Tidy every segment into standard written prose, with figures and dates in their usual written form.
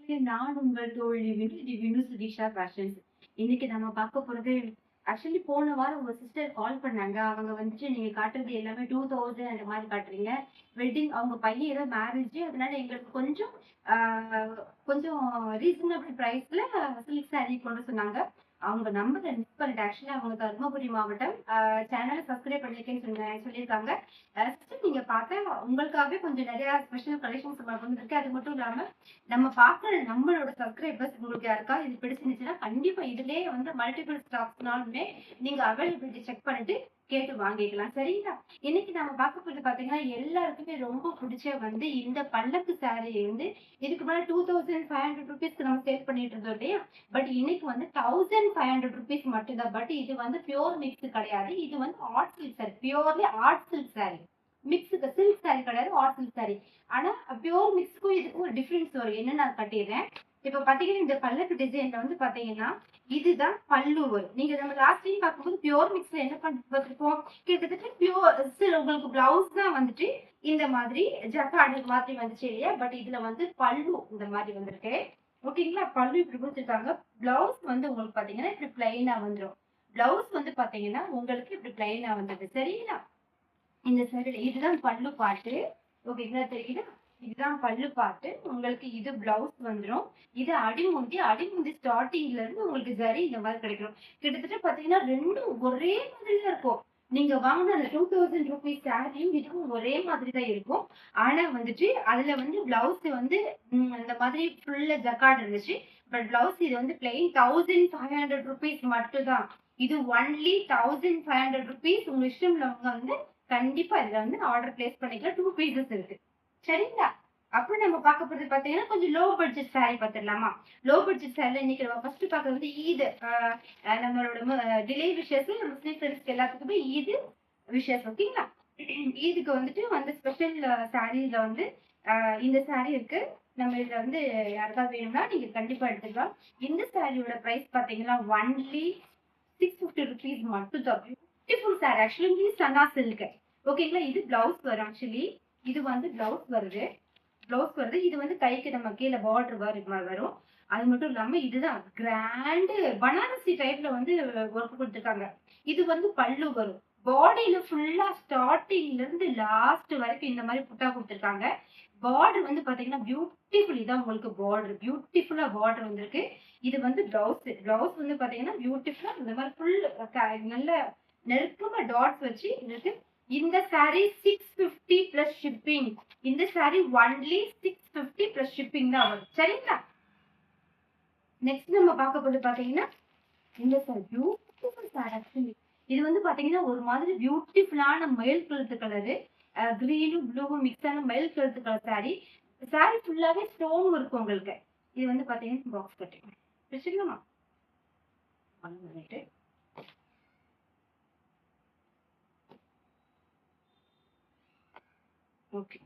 வணக்கங்களுக்கு நான் உங்கள் தோழி வினு சுதீஷா ஃபேஷன்ஸ். இன்னைக்கு நம்ம பார்க்க போறது ஆக்சுவலி போன வாரம் உங்க சிஸ்டர் கால் பண்ணாங்க. அவங்க வந்துட்டு நீங்க காட்டுறது எல்லாமே 2000 அந்த மாதிரி காட்டுறீங்க. வெட்டிங் அவங்க பையன் ஏதோ மேரேஜ், அதனால எங்களுக்கு கொஞ்சம் கொஞ்சம் ரீசனபிள் பிரைஸ்ல சில்க் சாரி கொண்டு சொன்னாங்க. அவங்க நம்பரை மிஸ் பண்ணிட்டு ஆக்சுவலி அவங்க தருமபுரி மாவட்டம் சேனலை சப்ஸ்கிரைப் பண்ணிருக்கேன்னு சொல்லியிருக்காங்க. சிஸ்டர் நீங்க பார்த்தா உங்களுக்காகவே கொஞ்சம் நிறைய ஸ்பெஷல் கலெக்ஷன்ஸ் வந்திருக்கு. அது மட்டும் இல்லாம நம்ம பாக்குற நம்மளோட சப்ஸ்கிரைபர்ஸ் உங்களுக்கு யாருக்கா இது பிடிச்சிருந்துச்சுன்னா கண்டிப்பா இதுலயே வந்து மல்டிபிள் ஸ்டாக்ஸ்னாலுமே நீங்க அவைலபிலிட்டி செக் பண்ணிட்டு கேட்டு வாங்கிக்கலாம். சரிங்களா? இன்னைக்கு நம்ம பார்க்க போறது பாத்தீங்கன்னா எல்லாருக்குமே ரொம்ப பிடிச்ச வந்து இந்த பல்லக்கு சாரி வந்து இதுக்கு முன்னாடி 2500 ருபீஸ்க்கு நம்ம சேல் பண்ணிட்டு இருந்தோம் இல்லையா? பட் இன்னைக்கு வந்து 1500 ருபீஸ் மட்டும்தான். பட் இது வந்து பியோர் மிக்ஸ் கிடையாது. இது வந்து art silk sari, purely art silk sari. மிக்ஸுக்கு சில்க் சாரி கிடையாது, ஆர்ட் சில்க் சாரி. ஆனா பியோர் மிக்ஸ்க்கும் இதுக்கும் ஒரு டிஃபரன்ஸ் வரும். என்ன நான் கட்டிடுறேன். இப்ப பாத்தீங்கன்னா இந்த பல்லக்கு டிசைன்ல வந்து பாத்தீங்கன்னா இதுதான் பல்லு வரும். நீங்க நம்ம லாஸ்ட் டைம் பார்க்கும்போது பியோர் மிக்ஸ்ல என்ன பண்ணிருப்போம், கிட்டத்தட்ட பியோர் உங்களுக்கு பிளவுஸ் தான் வந்துட்டு இந்த மாதிரி ஜக்கார்டு மாதிரி வந்துச்சு இல்லையா? பட் இதுல வந்து பல்லு இந்த மாதிரி வந்திருக்கு. ஓகேங்களா? பல்லு இப்படி கொடுத்துருக்காங்க. பிளவுஸ் வந்து உங்களுக்கு பாத்தீங்கன்னா இப்படி பிளைனா வந்துடும். பிளவுஸ் வந்து பாத்தீங்கன்னா உங்களுக்கு இப்படி பிளைனா வந்தது. சரிங்களா? இந்த சைடுல இதுதான் பல்லு பாட்டு. ஓகேங்களா? தெரியுதா? இதுதான் பல்லு பாட்டு. உங்களுக்கு இது பிளவுஸ் வந்துடும். இது அடிமுந்தி ஸ்டார்டிங்ல இருந்து உங்களுக்கு ஜரி இந்த மாதிரி கிடைக்கும். கிட்டத்தட்ட பாத்தீங்கன்னா ரெண்டும் ஒரே மாதிரி தான் இருக்கும். நீங்க வாங்கின அந்த 2000 ருபீஸ் சாரியும் இதுவும் ஒரே மாதிரி தான் இருக்கும். ஆனா வந்துட்டு அதுல வந்து பிளவுஸ் வந்து இந்த மாதிரி ஃபுல்லா ஜக்கார்டு இருந்துச்சு. பட் பிளவுஸ் இது வந்து பிளெயின் 1500 ருபீஸ் மட்டும் தான். இது ஒன்லி 1500 ருபீஸ். உங்க இஷ்டம் உள்ளவங்க வந்து கண்டிப்பா இதுல வந்து ஆர்டர் பிளேஸ் பண்ணிக்கலாம். 2 பீசஸ் இருக்கு. சரிங்களா? அப்புறம் நம்ம பார்க்க போறது பாத்தீங்கன்னா கொஞ்சம் லோ பட்ஜெட் சாரி பார்த்துடலாமா? லோ பட்ஜெட் சாரில இன்னைக்கு நம்ம ஃபர்ஸ்ட் பார்க்கறது வந்து ஈத். நம்மளோட டிலே விஷஸ் முஸ்லீம் ஃப்ரெண்ட்ஸ்க்கு எல்லாத்துக்குமே ஈது விஷஸ். ஓகேங்களா? ஈதுக்கு வந்துட்டு வந்து ஸ்பெஷல் சாரீல வந்து இந்த சாரி இருக்கு. நம்ம இதுல வந்து யாருக்காவது வேணும்னா நீங்க கண்டிப்பா எடுத்துக்கலாம். இந்த சாரியோட பிரைஸ் பாத்தீங்கன்னா ஒன்லி 650 ருபீஸ் மட்டும் தான். Beautiful sorry. Actually chana silk. ஓகேங்களா? இது பிளவுஸ் வரும். ஆக்சுவலி இது வந்து பிளவுஸ் வருது. இது வந்து கைக்கு நம்ம கீழே பார்டர் வரும். அது மட்டும் இல்லாம இதுதான் கிராண்ட் பனாரசி டைப்ல வந்து ஒர்க் கொடுத்துருக்காங்க. இது வந்து பல்லு வரும். பாடியில ஃபுல்லா ஸ்டார்டிங்ல இருந்து லாஸ்ட் வரைக்கும் இந்த மாதிரி புட்டா கொடுத்துருக்காங்க. பார்டர் வந்து பாத்தீங்கன்னா பியூட்டிஃபுல். இதான் உங்களுக்கு பார்டர். பியூட்டிஃபுல்லா பார்டர் வந்திருக்கு. இது வந்து பிளவுஸ் வந்து பாத்தீங்கன்னா பியூட்டிஃபுல்லா இந்த மாதிரி ஃபுல் நல்ல நெருக்கமா டாட்ஸ் வச்சு இருக்கு. இந்த சாரி 650 பிளஸ் ஷிப்பிங். இந்த சாரி ஒன்லி 650 பிளஸ் ஷிப்பிங் தான் வரும். சரிங்களா? நெக்ஸ்ட் நம்ம பார்க்க போது பாத்தீங்கன்னா இந்த சாரி பியூட்டிஃபுல் சாரி. ஆக்சுவலி இது வந்து பாத்தீங்கன்னா ஒரு மாதிரி பியூட்டிஃபுல்லான மயில் கழுத்து கலரு, கிரீனும் ப்ளூவும் மிக்ஸ் ஆன மயில் கழுத்து கலர் சாரி. சாரி ஃபுல்லாவே ஸ்டோன் இருக்கும் உங்களுக்கு. இது வந்து பாத்தீங்கன்னா பாக்ஸ் கட்டிங் வச்சுக்கலாமா? ஓகே.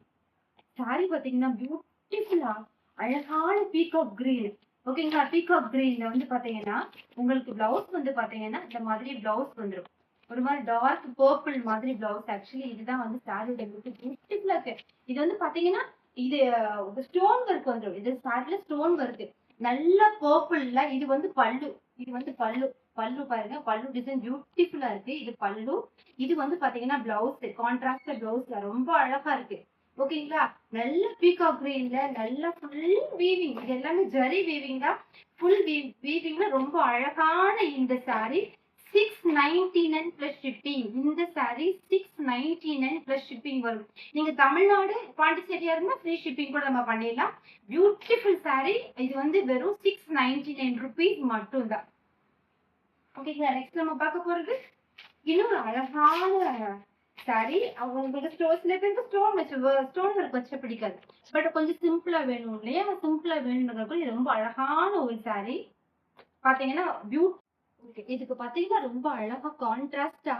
சாரி பாத்தீங்கன்னா பியூட்டிஃபுல்லா அழகான பீகாக் கிரீன். ஓகேங்களா? பீகாக் கிரீன்ல வந்து பாத்தீங்கன்னா உங்களுக்கு பிளவுஸ் வந்து பாத்தீங்கன்னா இந்த மாதிரி பிளவுஸ் வந்துடும். ஒரு மாதிரி டார்க் பர்பிள் மாதிரி பிளவுஸ். ஆக்சுவலி இதுதான் வந்து சாரியோட பியூட்டிஃபுல்லா இருக்கு. இது வந்து பாத்தீங்கன்னா இது ஸ்டோன் ஒர்க் வந்துடும். இது சாரில ஸ்டோன் வருது. நல்ல பர்பிள்ல. இது வந்து பல்லு. இது வந்து பல்லு. பல்லு பாருங்க. பல்லு டிசைன் பியூட்டிஃபுல்லா இருக்கு. இது பல்லு. இது வந்து பாத்தீங்கன்னா பிளவுஸ். கான்ட்ராஸ்ட் பிளவுஸ்ல ரொம்ப அழகா இருக்கு. ஓகேங்களா? நல்ல பீகாக் கிரீன்ல நல்ல ஃபுல் வீவிங். இது எல்லாமே ஜரி வீவிங் தான். ஃபுல் வீவிங்ல ரொம்ப அழகான இந்த சாரி 699 பிளஸ் ஷிப்பிங். இந்த சாரி 699 பிளஸ் ஷிப்பிங் வரும். நீங்க தமிழ்நாடு பாண்டிச்சேரியா இருந்தா ஃப்ரீ ஷிப்பிங் கூட நம்ம பண்ணிடலாம். Beautiful sorry. இது வந்து வெறும் 699 ருபீஸ் மட்டும் தான். ஓகேங்களா? நெக்ஸ்ட் நம்ம பார்க்க போறது இன்னொரு அழகான சாரி. உங்களுக்கு சில பேருக்கு ஸ்டோன் ஒர்க் வச்சு பிடிக்காது. பட் கொஞ்சம் சிம்பிளா வேணும் இல்லையா? சிம்பிளா வேணுங்கிறப்ப இது ரொம்ப அழகான ஒரு சாரி. பாத்தீங்கன்னா இதுக்கு பாத்தீங்கன்னா ரொம்ப அழகா கான்ட்ராஸ்டா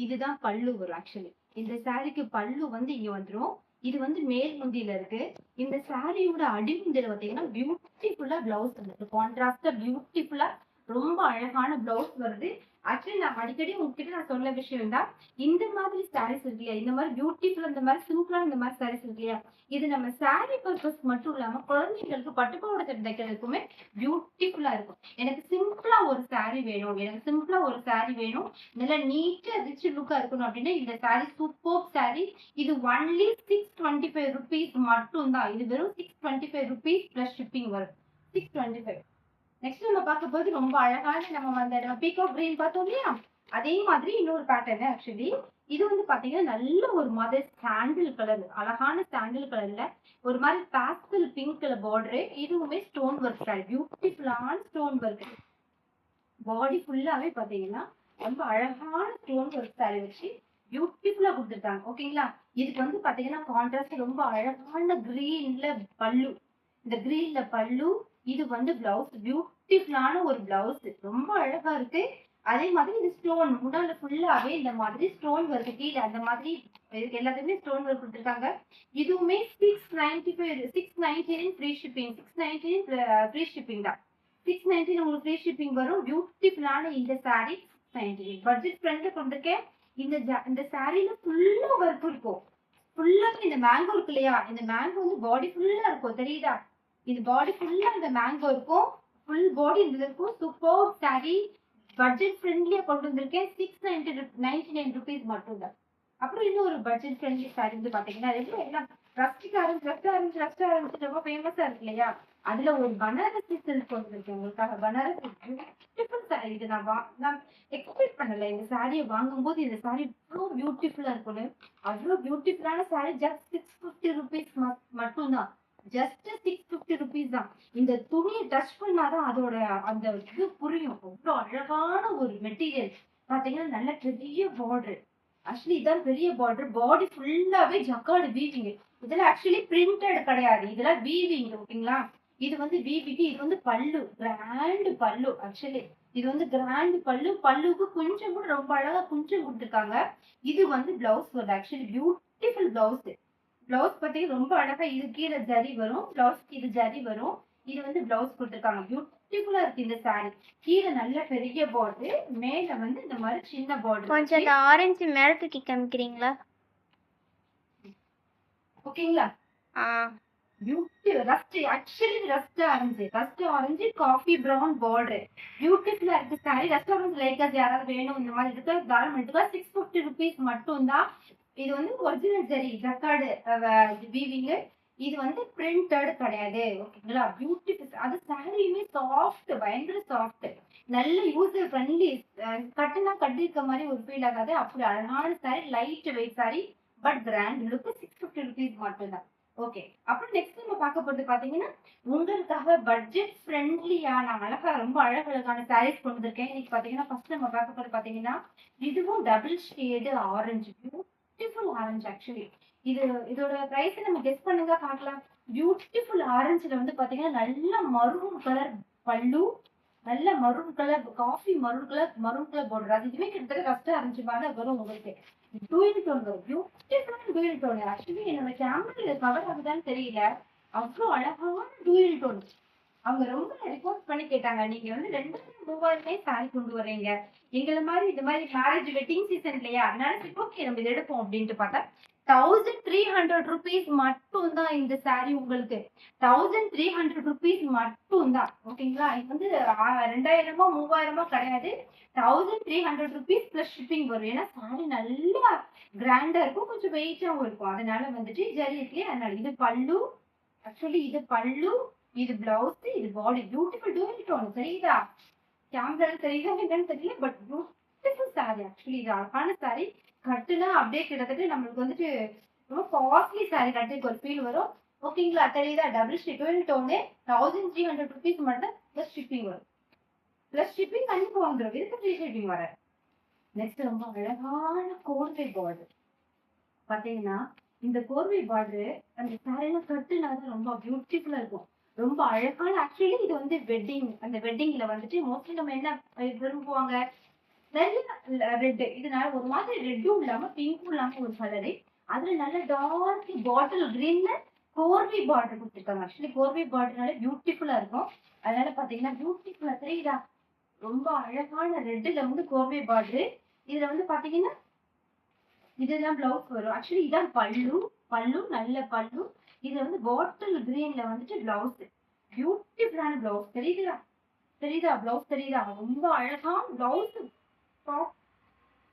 இதுதான் பல்லு வரும். ஆக்சுவலி இந்த சாரிக்கு பல்லு வந்து இங்க வந்துரும். இது வந்து மேல் முந்தியில இருக்கு. இந்த சாரியோட அடிமுந்தியில பாத்தீங்கன்னா பியூட்டிஃபுல்லா பிளவுஸ் வந்துருக்கு. கான்ட்ராஸ்டா பியூட்டிஃபுல்லா ரொம்ப அழகான பிளவுஸ் வருது. ஆக்சுவலி நான் அடிக்கடி உங்ககிட்ட நான் சொல்ல விஷயம் தான். இந்த மாதிரி சாரீஸ் இருக்கு இல்லையா, இந்த மாதிரி பியூட்டிஃபுல், இந்த மாதிரி சிம்பிளா இந்த மாதிரி சாரீஸ் இருக்கு இல்லையா, இது நம்ம சாரி பர்பஸ் மட்டும் இல்லாம குழந்தைங்களுக்கு பட்டுப்பாவாடை சட்டை தைக்கிறதுக்குமே பியூட்டிஃபுல்லா இருக்கும். எனக்கு சிம்பிளா ஒரு சாரி வேணும், எனக்கு சிம்பிளா ஒரு சாரி வேணும், நல்லா நீட்டா ரிச் லுக்கா இருக்கணும் அப்படின்னா இந்த சாரி சூப்பர் சாரி. இது ஒன்லி 625 ருபீஸ் மட்டும் தான். இது வெறும் 625 ருபீஸ் பிளஸ் ஷிப்பிங் வரும். 625. நெக்ஸ்ட் நம்ம பார்க்க போது ரொம்ப அழகான நம்ம பீகாக் கிரீன் பார்த்தோம் இல்லையா, அதே மாதிரி இன்னொரு பேட்டர்ன். ஆக்சுவலி இது வந்து பாத்தீங்கன்னா நல்ல ஒரு மாதிரி சாண்டில் கலர், அழகான சாண்டில் கலர்ல ஒரு மாதிரி பாஸ்டல் பிங்க் கலர் பார்டர். இதுவுமே ஸ்டோன் ஒர்க் சாரி, பியூட்டிஃபுல்லான ஸ்டோன் ஒர்க். பாடி ஃபுல்லாவே பாத்தீங்கன்னா ரொம்ப அழகான ஸ்டோன் ஒர்க் சாரி வச்சு பியூட்டிஃபுல்லா கொடுத்துருக்காங்க. ஓகேங்களா, இதுக்கு வந்து பாத்தீங்கன்னா கான்ட்ராஸ்ட் ரொம்ப அழகான கிரீன்ல பல்லு. இந்த கிரீன்ல பல்லு, இது வந்து பிளவுஸ், பியூட்டிஃபுல்லான ஒரு பிளவுஸ், ரொம்ப அழகா இருக்கு. அதே மாதிரி இது ஸ்டோன் முன்னால ஃபுல்லாவே இந்த மாதிரி ஸ்டோன் ஒர்க், கீழே அந்த மாதிரி எல்லாத்துக்குமே ஸ்டோன் ஒர்க் கொடுத்துருக்காங்க. இதுவுமே 695, 699 ஃப்ரீ ஷிப்பிங், 699 ஃப்ரீ ஷிப்பிங் தான். 619 உங்களுக்கு ஃப்ரீ ஷிப்பிங் வரும். பியூட்டிஃபுல்லான இந்த சாரி 699 பட்ஜெட் ஃப்ரெண்ட்ல கொண்டிருக்கேன். இந்த சாரில ஃபுல்லா ஒர்க் இருக்கும். ஃபுல்லா இந்த மேங்கோ இருக்கு இல்லையா, இந்த மேங்கோ வந்து பாடி ஃபுல்லா இருக்கும், தெரியுதா? இது பாடி ஃபுல்லா இந்த மேங்கோ இருக்கும், ஃபுல் பாடி இதுல இருக்கும். சூப்பர் சாரி, பட்ஜெட் ஃப்ரெண்ட்லியா கொண்டு வந்திருக்கேன். 699 ருபீஸ் மட்டும் தான். அப்புறம் இன்னும் ஒரு பட்ஜெட் ஃப்ரெண்ட்லி சாரி வந்து பாத்தீங்கன்னா எல்லாம் ரஸ்டிக் ஆரஞ்சு, ரஸ்ட் ஆரஞ்சு ரொம்ப ஃபேமஸா இருக்கு இல்லையா, அதுல ஒரு பனாரசி சில்க் கொண்டு வந்திருக்கேன் உங்களுக்காக. Banarasi beautiful sorry. இது நான் எக்ஸ்பெக்ட் பண்ணல இந்த சாரியை வாங்கும்போது இந்த சாரி இவ்வளோ பியூட்டிஃபுல்லா இருக்கும்னு. அவ்வளோ பியூட்டிஃபுல்லான சாரி ஜஸ்ட் 650 ருபீஸ் மட்டும் தான். ஜஸ்ட் 650 ருபீஸ் தான். இந்த துணியை டச் பண்ணாதான் அதோட அந்த இது புரியும். அவ்வளோ அழகான ஒரு மெட்டீரியல். பாத்தீங்கன்னா நல்ல பெரிய பார்டர். ஆக்சுவலி இதான் பெரிய பார்டர். பாடி ஃபுல்லாவே ஜக்கார்டு வீவிங். இதெல்லாம் ஆக்சுவலி பிரிண்டட் கிடையாது, இதெல்லாம் வீவிங். ஓகேங்களா, இது வந்து வீவிங். இது வந்து பல்லு, கிராண்ட் பல்லு. ஆக்சுவலி இது வந்து கிராண்ட் பல்லு. பல்லுக்கு கொஞ்சம் கூட ரொம்ப அழகா கொஞ்சம் கொடுத்துருக்காங்க. இது வந்து பிளவுஸ் வருது. Actually beautiful blouse. பிளவுஸ் பார்த்தீங்கன்னா ரொம்ப அழகா இது கீழே ஜரி வரும், பிளவுஸ்க்கு இது ஜரி வரும். இது வந்து பிளவுஸ் கொடுத்துருக்காங்க. பியூட்டிஃபுல்லா இருக்கு இந்த சாரி. கீழே நல்ல பெரிய பார்டர், மேல வந்து இந்த மாதிரி சின்ன பார்டர். கொஞ்சம் அந்த ஆரஞ்சு மேல தூக்கி காமிக்கிறீங்களா? ஓகேங்களா, beauty rust. Actually rust orange coffee brown border. பியூட்டிஃபுல்லா இருக்கு சாரி. ரஸ்ட் ஆரஞ்சு லைக்கர்ஸ் யாராவது வேணும் இந்த மாதிரி இருக்கு தாராளமா 650 ருபீஸ் மட்டும் தான். இது வந்து ஒரிஜினல் ஜரி ஜக்கார்டு வீவிங். இது வந்து பிரிண்டட் கிடையாது. ஓகேங்களா, பியூட்டிஃபுல். அது சாரியுமே சாஃப்ட், பயங்கர சாஃப்ட், நல்ல யூசர் ஃப்ரெண்ட்லி. கட்டுனா கட்டி இருக்க மாதிரி ஒரு ஃபீல் ஆகாது. அப்படி அழகான sari, light weight sari, but grand look. 650 rupees மட்டும் தான். ஓகே, அப்புறம் நெக்ஸ்ட் நம்ம பார்க்க போறது பாத்தீங்கன்னா உங்களுக்காக பட்ஜெட் ஃப்ரெண்ட்லியான அழகா ரொம்ப அழகழகான சாரீஸ் கொண்டு வந்திருக்கேன். இன்னைக்கு பாத்தீங்கன்னா ஃபர்ஸ்ட் நம்ம பார்க்க போறது பாத்தீங்கன்னா இதுவும் double shade orange, beautiful orange. Actually இதோட பிரைஸ் நம்ம கெஸ் பண்ணுங்க பார்க்கலாம். பியூட்டிஃபுல் ஆரஞ்சுல வந்து பாத்தீங்கன்னா நல்ல மரூன் கலர் பல்லு, நல்ல maroon colour, coffee maroon colour border. அது இதுவே கிட்டத்தட்ட ரஸ்ட் ஆரஞ்சு மாதிரி வரும் உங்களுக்கு. டூயல் டோன் வரும், பியூட்டிஃபுல் டூயல் டோன். ஆக்சுவலி என்னோட கேமரால கவர் ஆகுதான்னு தெரியல, அவ்வளோ அழகான டூயல் டோன். அவங்க ரொம்ப ரிக்வஸ்ட் பண்ணி கேட்டாங்க, நீங்க வந்து 2000-3000 சாரி கொண்டு வர்றீங்க, எங்களை மாதிரி இந்த மாதிரி மேரேஜ் வெட்டிங் சீசன் இல்லையா, அதனால சரி ஓகே நம்ம இதை எடுப்போம் அப்படின்ட்டு பார்த்தா 1300 ருபீஸ் மட்டும் தான் இந்த சாரி உங்களுக்கு. 1300 ருபீஸ் மட்டும் தான். ஓகேங்களா, இது வந்து 2000-மோ 3000-மோ கிடையாது. 1300 ருபீஸ் பிளஸ் ஷிப்பிங் வரும். ஏன்னா சாரி நல்லா கிராண்டா இருக்கும், கொஞ்சம் வெயிட்டாவும் இருக்கும். அதனால வந்துட்டு ஜரி இருக்குல்லையே, அதனால இது பல்லு. ஆக்சுவலி இது பல்லு, இது பிளவுஸ், இது பாடி. Beautiful dual tone. தெரியுதா, கேமரா தெரியுதா என்னன்னு தெரியல, பட் பியூட்டிஃபுல் சாரி. ஆக்சுவலி இது அழகான சாரி. கட்டுனா அப்படியே கிட்டத்தட்ட நம்மளுக்கு வந்துட்டு ரொம்ப காஸ்ட்லி சாரி கட்டுக்கு ஒரு ஃபீல் வரும். ஓகேங்களா, தெரியுதா, டபுள் டூயல் டோனு 1300 ருபீஸ் மட்டும் பிளஸ் ஷிப்பிங் வரும். பிளஸ் ஷிப்பிங் கண்டிப்பா வந்துடும், இதுக்கு ஃப்ரீ ஷிப்பிங் வர. நெக்ஸ்ட் ரொம்ப அழகான கோர்வை பார்டர். பாத்தீங்கன்னா இந்த கோர்வை பார்டர் அந்த சாரியில கட்டுனாதான் ரொம்ப பியூட்டிஃபுல்லா இருக்கும், ரொம்ப அழகான. ஆக்சுவலி இது வந்து வெட்டிங், அந்த வெட்டிங்ல வந்துட்டு மோஸ்ட்லி நம்ம என்ன விரும்புவாங்க, நல்ல ரெட். இதனால ஒரு மாதிரி ரெட்டும் இல்லாம பிங்க்கும் இல்லாம ஒரு கலரு, அதுல நல்ல டார்க் பாட்டில் கிரீன்ல கோர்வை பார்டர் கொடுத்துருக்காங்க. ஆக்சுவலி கோர்வை பார்டர்னால பியூட்டிஃபுல்லா இருக்கும். அதனால பாத்தீங்கன்னா பியூட்டிஃபுல்லா தெரியுதா, ரொம்ப அழகான ரெட்டுல வந்து கோர்வை பார்டர். இதுல வந்து பாத்தீங்கன்னா இதுதான் பிளவுஸ் வரும். ஆக்சுவலி இதான் பல்லு. பல்லு நல்ல பல்லு. இதுல வந்து பாட்டில் கிரீன்ல வந்துட்டு பிளவுஸ். பியூட்டிஃபுல்லான பிளவுஸ். தெரியுதா? தெரியுதா? பிளவுஸ் தெரியுதா? ரொம்ப அழகா பிளவுஸ்.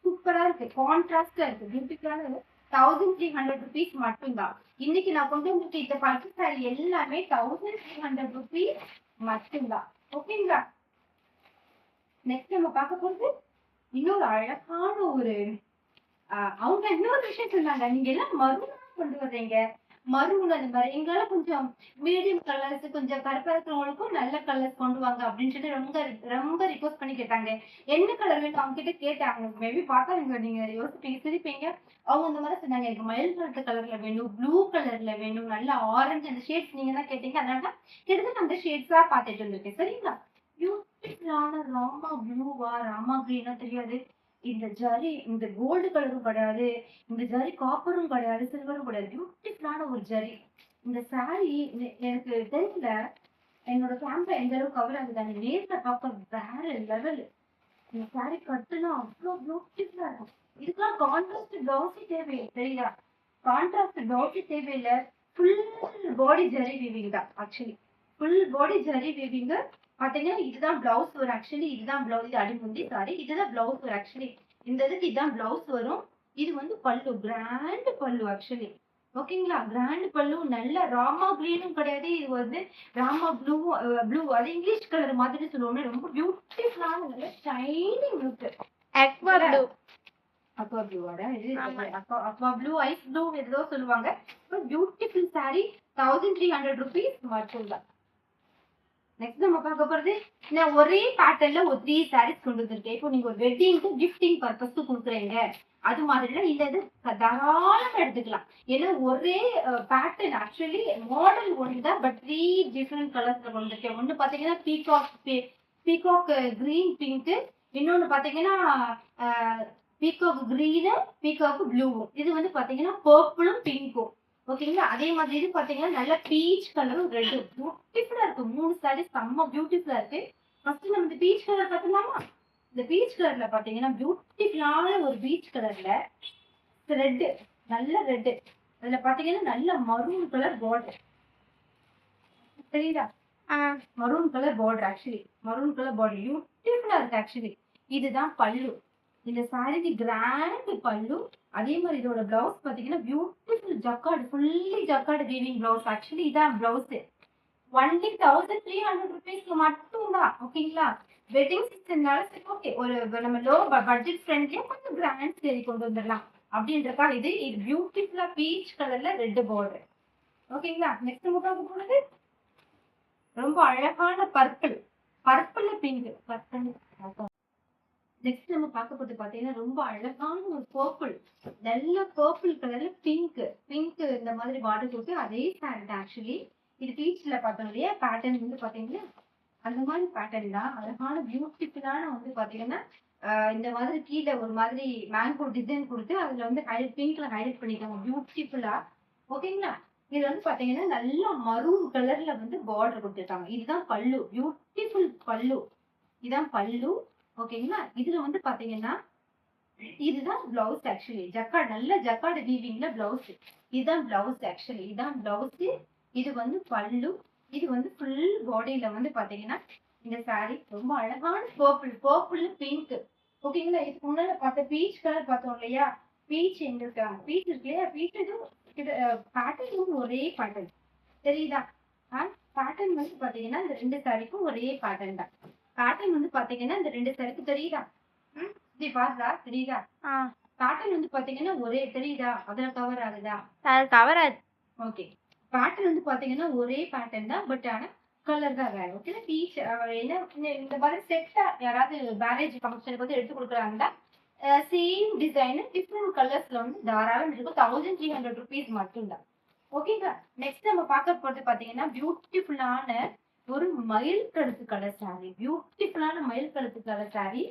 சூப்பரா இருக்கு. கான்ட்ராஸ்டா இருக்கு. பியூட்டிஃபுல்லான 1300 rupees மட்டும்தான். இன்னைக்கு நான் கொண்டு வந்திருக்க இந்த பட்டு saree எல்லாமே 1300 rupees மட்டும்தான். ஓகேங்களா? நெக்ஸ்ட் நம்ம பார்க்க போறது இன்னொரு அழகான ஒரு அவங்க இன்னொரு விஷயம் சொன்னாங்க. நீங்க எல்லாம் மருனா கொண்டு வர்றீங்க. மருன் அந்த மாதிரி எங்களால கொஞ்சம் மீடியம் கலர்ஸ் கொஞ்சம் கருப்பா இருக்கிறவங்களுக்கும் நல்ல கலர்ஸ் கொண்டு வாங்க அப்படின்னு சொல்லி ரொம்ப ரொம்ப ரிக்வஸ்ட் பண்ணி கேட்டாங்க. என்ன கலர் வேணும் அவங்க கிட்ட கேட்டாங்க. மேபி பார்த்தா நீங்க யோசிப்பீங்க சிரிப்பீங்க. அவங்க இந்த மாதிரி சொன்னாங்க. எனக்கு மயில் கலர் கலர்ல வேணும், ப்ளூ கலர்ல வேணும், நல்ல ஆரஞ்சு அந்த ஷேட்ஸ் நீங்க தான் கேட்டீங்க. அதனால தான் கிட்டத்தட்ட அந்த ஷேட்ஸா பார்த்துட்டு வந்திருக்கேன். சரிங்களா? பியூட்டிஃபுல்லான ராமா ப்ளூவா ராமா கிரீனா தெரியாது. இந்த ஜரி இந்த கோல்டு கலரும் கிடையாது, இந்த ஜரி காப்பரும் கிடையாது, சில்வரும் கிடையாது. பியூட்டிஃபுல்லான ஒரு ஜரி. இந்த சாரி எனக்கு தெரியல என்னோட கேமரா எந்த அளவுக்கு கவர் ஆகுது. அந்த நேர்ல பார்க்க வேற லெவல். இந்த சாரி கட்டுனா அவ்வளோ பியூட்டிஃபுல்லா இருக்கும். இதுக்கெல்லாம் கான்ட்ராஸ்ட் பிளவுஸே தேவையில்லை. தெரியுதா? கான்ட்ராஸ்ட் பிளவுஸே தேவையில்லை. ஃபுல் பாடி ஜரி வீவிங் தான். Actually full body zari weaving. பாத்தீங்கன்னா இதுதான் பிளவுஸ் வரும். ஆக்சுவலி இதுதான் பிளவுஸ். இது அடிமுந்தி சாரி. இதுதான் பிளவுஸ் வரும். ஆக்சுவலி இந்த இதுக்கு இதுதான் பிளவுஸ் வரும். இது வந்து பல்லு. கிராண்ட் பல்லு ஆக்சுவலி. ஓகேங்களா? கிராண்ட் பல்லு. நல்ல ராமா கிரீனும் கிடையாது. இது வந்து ராமா ப்ளூ. ப்ளூ அது இங்கிலீஷ் கலர் மாதிரி சொல்லுவோம். ரொம்ப பியூட்டிஃபுல்லான நல்ல shining look. Aqua blue. Aqua ப்ளூவோட இது அக்வா ப்ளூ ஐஸ் ப்ளூ ஏதோ சொல்லுவாங்க. பியூட்டிஃபுல் சாரி 1300 rupees மட்டும்தான். நெக்ஸ்ட் நம்ம பார்க்க போறது நான் ஒரே பேட்டர்ன்ல ஒரு 3 சாரீஸ் கொண்டு வந்திருக்கேன். இப்போ நீங்க ஒரு வெட்டிங்க்கு கிஃப்டிங் பர்பஸ்க்கு கொடுக்குறீங்க அது மாதிரிலாம் இந்த இது தாராளமா எடுத்துக்கலாம். ஏன்னா ஒரே பேட்டர்ன் ஆக்சுவலி மாடல் ஒன்று தான். பட் 3 டிஃப்ரெண்ட் கலர்ஸ்ல கொண்டு வந்திருக்கேன். ஒன்று பாத்தீங்கன்னா பீகாக் கிரீன் பிங்க், இன்னொன்னு பாத்தீங்கன்னா பீகாக் கிரீனு பீகாக் ப்ளூவும். இது வந்து பாத்தீங்கன்னா பர்பிளும் பிங்க்கும். ஓகேங்களா? அதே மாதிரி இது பாத்தீங்கன்னா நல்ல பீச் கலரும் ரெட்டும் பியூட்டிஃபுல்லா இருக்கு. 3 சாரீஸ் செம்ம பியூட்டிஃபுல்லா இருக்கு. ஃபர்ஸ்ட் நம்ம இந்த பீச் கலர் பாத்தீங்களாமா? இந்த பீச் கலர்ல பாத்தீங்கன்னா பியூட்டிஃபுல்லான ஒரு பீச் கலர்ல ரெட், நல்ல ரெட். அதுல பாத்தீங்கன்னா நல்ல மரூன் கலர் பார்டர். தெரியுதா? Maroon colour border. Actually maroon colour border பியூட்டிஃபுல்லா இருக்கு. ஆக்சுவலி இதுதான் பல்லு. இந்த சாரிக்கு கிராண்ட் பல்லு. அதே மாதிரி இதோட பிளவுஸ் பாத்தீங்கன்னா beautiful jacquard, fully jacquard weaving blouse. Actually இதான் பிளவுஸ். ஒன்லி 1300 rupeesக்கு மட்டும்தான். ஓகேங்களா? வெட்டிங் சீசன்னால சரி ஓகே ஒரு நம்ம லோ பட்ஜெட் ஃப்ரெண்ட்லியா கொஞ்சம் கிராண்ட் சரி கொண்டு வந்துடலாம் அப்படின்றக்கா இது பியூட்டிஃபுல்லா பீச் கலர்ல ரெட் பார்டர். ஓகேங்களா? நெக்ஸ்ட் நம்ம பார்க்க போறது ரொம்ப அழகான purple. Purple pink. Purple. Next நம்ம பார்க்க போறது பாத்தீங்கன்னா ரொம்ப அழகான ஒரு பர்பிள். நல்ல பர்பிள் கலர்ல பிங்க். பிங்க் இந்த மாதிரி பார்டர் போட்டு அதே சாரி தான். ஆக்சுவலி இது பீச்ல பார்த்தோம் இல்லையா? பேட்டர்ன் வந்து பாத்தீங்கன்னா அந்த மாதிரி பேட்டர்ன் தான். அழகான பியூட்டிஃபுல்லான வந்து பாத்தீங்கன்னா இந்த மாதிரி கீழே ஒரு மாதிரி மேங்கோ டிசைன் கொடுத்து அதுல வந்து ஹைலைட் பிங்க்ல ஹைலைட் பண்ணிட்டாங்க பியூட்டிஃபுல்லா. ஓகேங்களா? இதுல வந்து பாத்தீங்கன்னா நல்ல மரூன் கலர்ல வந்து பார்டர் கொடுத்துருக்காங்க. இதுதான் பல்லு. பியூட்டிஃபுல் பல்லு. இதுதான் பல்லு. ஓகேங்களா? இதுல வந்து பாத்தீங்கன்னா இதுதான் பிளவுஸ். ஆக்சுவலி ஜக்கார்டு நல்ல ஜக்கார்டு வீவிங்ல பிளவுஸ். இதுதான் பிளவுஸ். ஆக்சுவலி இதுதான் பிளவுஸ். இது வந்து பல்லு. இது வந்து ஃபுல் பாடியில வந்து பாத்தீங்கன்னா இந்த சாரி ரொம்ப அழகான பர்பிள். Purple pink. ஓகேங்களா? இதுக்கு முன்னால பார்த்த பீச் கலர் பார்த்தோம் இல்லையா? பீச் எங்க இருக்காங்க? பீச் இருக்கு இல்லையா? பீச் பேட்டர்ன் ஒரே பேட்டர்ன். தெரியுதா? பேட்டர்ன் வந்து பாத்தீங்கன்னா இந்த 2 சாரிக்கும் ஒரே பேட்டர்ன் தான். பேட்டர்ன் வந்து பாத்தீங்கன்னா இந்த 2 சாரிக்கு தெரியுதா? இப்படி பாருடா தெரியுதா? பேட்டர்ன் வந்து பாத்தீங்கன்னா ஒரே தெரியுதா? அதுல கவர் ஆகுதா? அது கவர் ஆகுது. ஓகே. பேட்டர்ன் வந்து பாத்தீங்கன்னா ஒரே பேட்டர்ன் தான். பட் ஆனா கலர் தான் வேற. ஓகே. பீச் என்ன இந்த மாதிரி செட்டா யாராவது மேரேஜ் ஃபங்க்ஷனுக்கு வந்து எடுத்து கொடுக்குறாங்கன்னா சேம் டிசைன் டிஃப்ரெண்ட் கலர்ஸ்ல வந்து தாராளம் இருக்கும். 1300 rupees மட்டும்தான். ஓகேங்களா? நெக்ஸ்ட் நம்ம பார்க்க போறது பாத்தீங்கன்னா பியூட்டிஃபுல்லான ஒரு மயில் கழுத்து கலர் சாரி. பியூட்டிஃபுல்லான மயில் கழுத்து கலர் சாரி.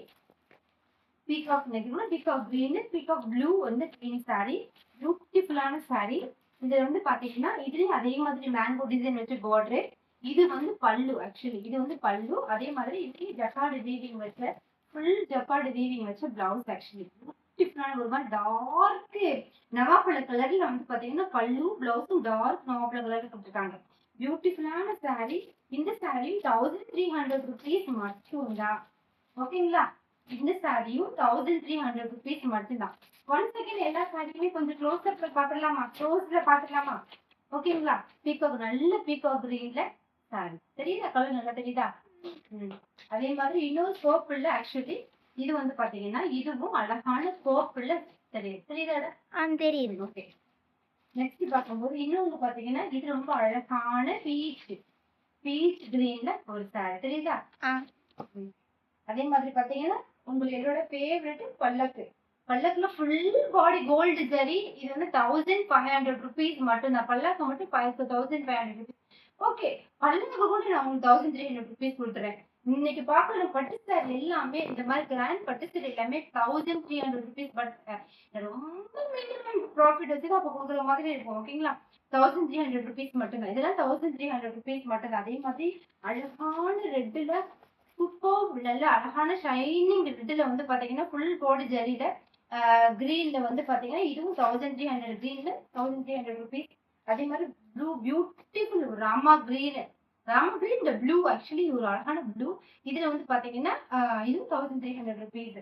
பீகாக் நெக்னா பீகாக் கிரீன் பீகாக் ப்ளூ வந்து கிரீன் சாரி. பியூட்டிஃபுல்லான சாரி. இது வந்து பாத்தீங்கன்னா இதுலயும் அதே மாதிரி மேங்கோ டிசைன் வச்சு பார்டர். இது வந்து பல்லு. ஆக்சுவலி இது வந்து பல்லு. அதே மாதிரி இது ஜக்கார்டு வீவிங் வச்ச ஃபுல் ஜக்கார்டு வீவிங் வச்ச பிளவுஸ். ஆக்சுவலி பியூட்டிஃபுல்லான ஒரு மாதிரி டார்க் நவாப்பழ கலர்ல வந்து பாத்தீங்கன்னா பல்லு பிளவுஸும் டார்க் நவாப்பழ கலர்ல கொடுத்துருக்காங்க. பியூட்டிஃபுல்லான saree. இந்த saree 1300 rupees மட்டும்தான். ஓகேங்களா? இந்த சாரியும் 1300 rupees மட்டும்தான். ஒன் செகண்ட் எல்லா சாரியுமே கொஞ்சம் க்ளோஸ்அப்ல பாத்துடலாமா? க்ளோஸ்ல பாத்துடலாமா? ஓகேங்களா? பீகாக் நல்ல பீகாக் கிரீன்ல சாரி தெரியுதா? கலர் நல்லா தெரியுதா? அதே மாதிரி இன்னொரு கோப்புள்ள ஆக்சுவலி இது வந்து பாத்தீங்கன்னா இதுவும் அழகான கோப்புள்ள தெரியுதா? தெரியுது. ஓகே. நெக்ஸ்ட் பார்க்கும்போது இன்னொன்னு பாத்தீங்கன்னா இது ரொம்ப அழகான பீச் கிரீன்ல ஒரு சாரி தெரியுதா? ம். அதே மாதிரி பாத்தீங்கன்னா உங்களோட ஃபேவரட் பல்லக்கு. பல்லக்குல ஃபுல் பாடி கோல்டு ஜரி. இது வந்து 1500 rupees மட்டும்தான். பல்லக்கு மட்டும் 1500 rupees. ஓகே, பல்லக்கு கூட நான் உங்களுக்கு 1300 rupees கொடுத்துறேன். இன்னைக்கு பாக்குற பட்டு சாரி எல்லாமே இந்த மாதிரி கிராண்ட் பட்டு சாரி எல்லாமே 1300 rupees. பட் ரொம்ப மினிமம் ப்ராஃபிட் வச்சு அப்ப கொடுக்குற மாதிரி இருக்கும். ஓகேங்களா? 1300 rupees மட்டும்தான். இதெல்லாம் 1300 rupees மட்டும்தான். அதே மாதிரி அழகான ரெட்ல சூப்பர் நல்ல அழகான ஷைனிங் ரெட்ல வந்து பாத்தீங்கன்னா ஃபுல் பாடி ஜரியில கிரீன்ல வந்து பாத்தீங்கன்னா இதுவும் 1300 கிரீன்ல 1300 rupees. அதே மாதிரி ப்ளூ பியூட்டிஃபுல் ராமா கிரீன் இந்த ப்ளூ ஆக்சுவலி ஒரு அழகான ப்ளூ. இதுல வந்து பாத்தீங்கன்னா இதுவும் 1300 rupees.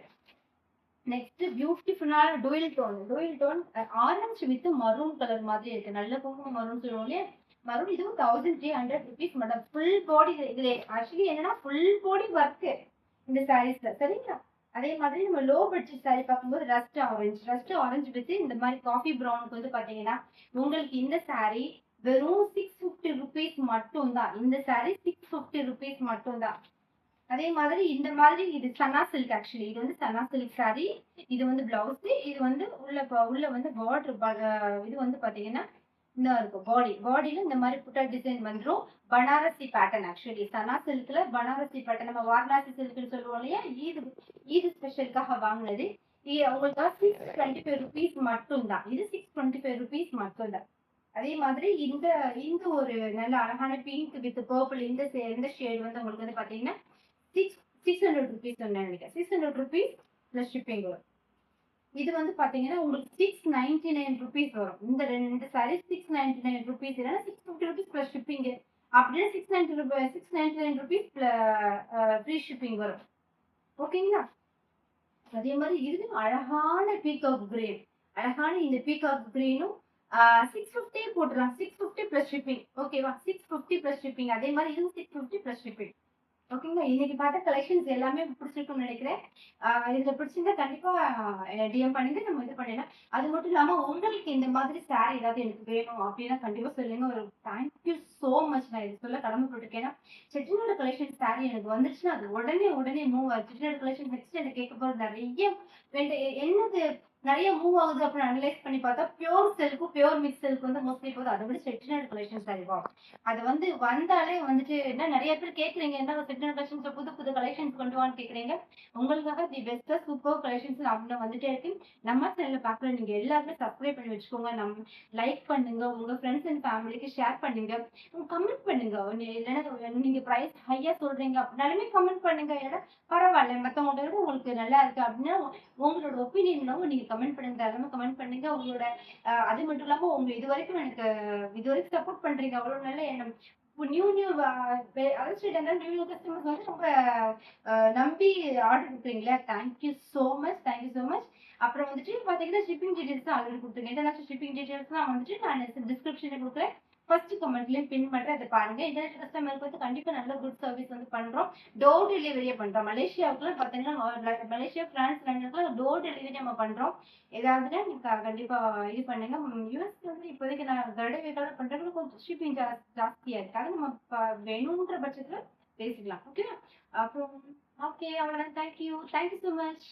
நெக்ஸ்ட் பியூட்டிஃபுல்லான dual tone orange with maroon colour மாதிரி இருக்கு. நல்ல குங்குமம் மரூன் சொல்லுவோம் இல்லையா? மறுபடியும் இதுவும் 1300 rupees மேடம். ஃபுல் பாடி இதுல ஆக்சுவலி என்னன்னா ஃபுல் பாடி ஒர்க் இந்த சாரீஸ்ல சரிங்களா? அதே மாதிரி நம்ம லோ பட்ஜெட் சாரி பார்க்கும்போது ரஸ்ட் ஆரஞ்சு வித் இந்த மாதிரி காஃபி ப்ரௌனுக்கு வந்து பாத்தீங்கன்னா உங்களுக்கு இந்த சாரி வெறும் 650 rupees மட்டும்தான். இந்த சாரி 650 rupees மட்டும்தான். அதே மாதிரி இந்த மாதிரி இது சனா சில்க். ஆக்சுவலி இது வந்து சனா சில்க் சாரி. இது வந்து பிளவுஸ். இது வந்து உள்ள வந்து பார்டர் இது வந்து பாத்தீங்கன்னா இந்த இருக்கும் பாடியில இந்த மாதிரி புட்டா டிசைன் வந்துரும். பனாரசி பேட்டர்ன். ஆக்சுவலி சனா சில்க்ல பனாரசி பேட்டர்ன் நம்ம வாரணாசி சில்க்னு சொல்லுவோம் இல்லையா? இது ஸ்பெஷலுக்காக வாங்கினது. உங்களுக்கு 625 rupees மட்டும்தான். இது 625 rupees மட்டும்தான். அதே மாதிரி இந்த இந்த ஒரு நல்ல அழகான பிங்க் வித் பர்பிள் இந்த ஷேட் வந்து உங்களுக்கு வந்து பாத்தீங்கன்னா 600 rupees சொன்னேன் நினைக்கிறேன். 600 rupees பிளஸ் ஷிப்பிங் வரும். இது வந்து பாத்தீங்கன்னா உங்களுக்கு 699 rupees வரும். இந்த ரெண்டு சாரி 699 rupees இல்லைன்னா 650 rupees பிளஸ் ஷிப்பிங். அப்படின்னா 699 rupees ஃப்ரீ ஷிப்பிங் வரும். ஓகேங்களா? அதே மாதிரி இதுவும் அழகான பீகாக் கிரீன். அழகான இந்த பீகாக் கிரீனும் 650 போட்டுலாம். 650 பிளஸ் ஷிப்பிங். ஓகேவா? 650 பிளஸ் ஷிப்பிங். அதே மாதிரி இதுவும் 650 பிளஸ் ஷிப்பிங். ஓகேங்களா? இன்னைக்கு பார்த்த கலெக்ஷன்ஸ் எல்லாமே பிடிச்சிருக்கும்னு நினைக்கிறேன். இதுல பிடிச்சிருந்தா கண்டிப்பா டிஎம் பண்ணுங்க. நம்ம இது பண்ணிடலாம். அது மட்டும் இல்லாம உங்களுக்கு இந்த மாதிரி சாரி ஏதாவது எனக்கு வேணும் அப்படின்னா கண்டிப்பா சொல்லுங்க. ஒரு தேங்க்யூ சோ மச். நான் இது சொல்ல கடமைப்பட்டிருக்கேன். ஏன்னா செட்டிநாடு கலெக்ஷன் சாரி எனக்கு வந்துருச்சுன்னா அது உடனே மூவ் ஆகுது. செட்டிநாடு கலெக்ஷன் நெக்ஸ்ட் எனக்கு கேட்க போறது நிறைய என்னது நிறைய மூவ் ஆகுது அப்படின்னு அனலைஸ் பண்ணி பார்த்தா pure silk pure mix silk வந்து மோஸ்ட்லி போகுது. அதை விட செட்டிநாடு கலெக்ஷன் சாரி அது வந்து வந்தாலே வந்துட்டு என்ன நிறைய பேர் கேக்குறீங்க என்ன செட்டிநாடு கலெக்ஷன்ஸ் புது கலெக்ஷன்ஸ் கொண்டு வான்னு கேக்குறீங்க. உங்களுக்காக தி பெஸ்ட் சூப்பர் கலெக்ஷன்ஸ் அப்படின்னு வந்துட்டே இருக்கு. நம்ம சேனல்ல பாக்குற நீங்க எல்லாருமே சப்ஸ்கிரைப் பண்ணி வச்சுக்கோங்க. நம்ம லைக் பண்ணுங்க. உங்க ஃப்ரெண்ட்ஸ் அண்ட் ஃபேமிலிக்கு ஷேர் பண்ணுங்க. கமெண்ட் பண்ணுங்க. இல்லைன்னா நீங்க பிரைஸ் ஹையா சொல்றீங்க அப்படின்னாலுமே கமெண்ட் பண்ணுங்க. இல்லைன்னா பரவாயில்ல மத்தவங்களோட விட உங்களுக்கு நல்லா இருக்கு அப்படின்னா உங்களோட ஒப்பீனியன் நீங்க கமெண்ட் பண்ணுங்க. எல்லாமே கமெண்ட் பண்ணுங்க. உங்களோட அது மட்டும் இல்லாம உங்க இதுவரைக்கும் சப்போர்ட் பண்றீங்க. அவ்வளவு நல்ல எண்ணம். நியூ கஸ்டமர்ஸ் வந்து ரொம்ப நம்பி ஆர்டர் கொடுக்குறீங்களா? Thank you so much. அப்புறம் வந்துட்டு பாத்தீங்கன்னா ஷிப்பிங் டீடைல்ஸ் தான் ஆல்ரெடி கொடுத்துருக்கேன். இன்டர்நேஷனல் ஷிப்பிங் டீடைல்ஸ் தான் வந்துட்டு நான் டிஸ்கிரிப்ஷன்ல கொடுக்குறேன். ஃபர்ஸ்ட் கமெண்ட்லயும் பின் பண்றேன். அதை பாருங்க. இன்டர்நேஷனல் கஸ்டமருக்கு வந்து கண்டிப்பா நல்ல குட் சர்வீஸ் வந்து பண்றோம். டோர் டெலிவரியே பண்றோம். மலேசியாவுக்குலாம் பாத்தீங்கன்னா மலேசியா பிரான்ஸ் லண்டனுக்குலாம் டோர் டெலிவரி நம்ம பண்றோம். ஏதாவதுன்னா நீங்க கண்டிப்பா இது பண்ணுங்க. யூஎஸ்க்கு வந்து இப்போதைக்கு நான் தடவை பண்றது கொஞ்சம் ஷிப்பிங் ஜாஸ்தியா இருக்கு. அதை நம்ம வேணுன்ற பட்சத்துல பேசிக்கலாம். ஓகே அப்புறம் ஓகே அவ்வளவுதான். Thank you so much.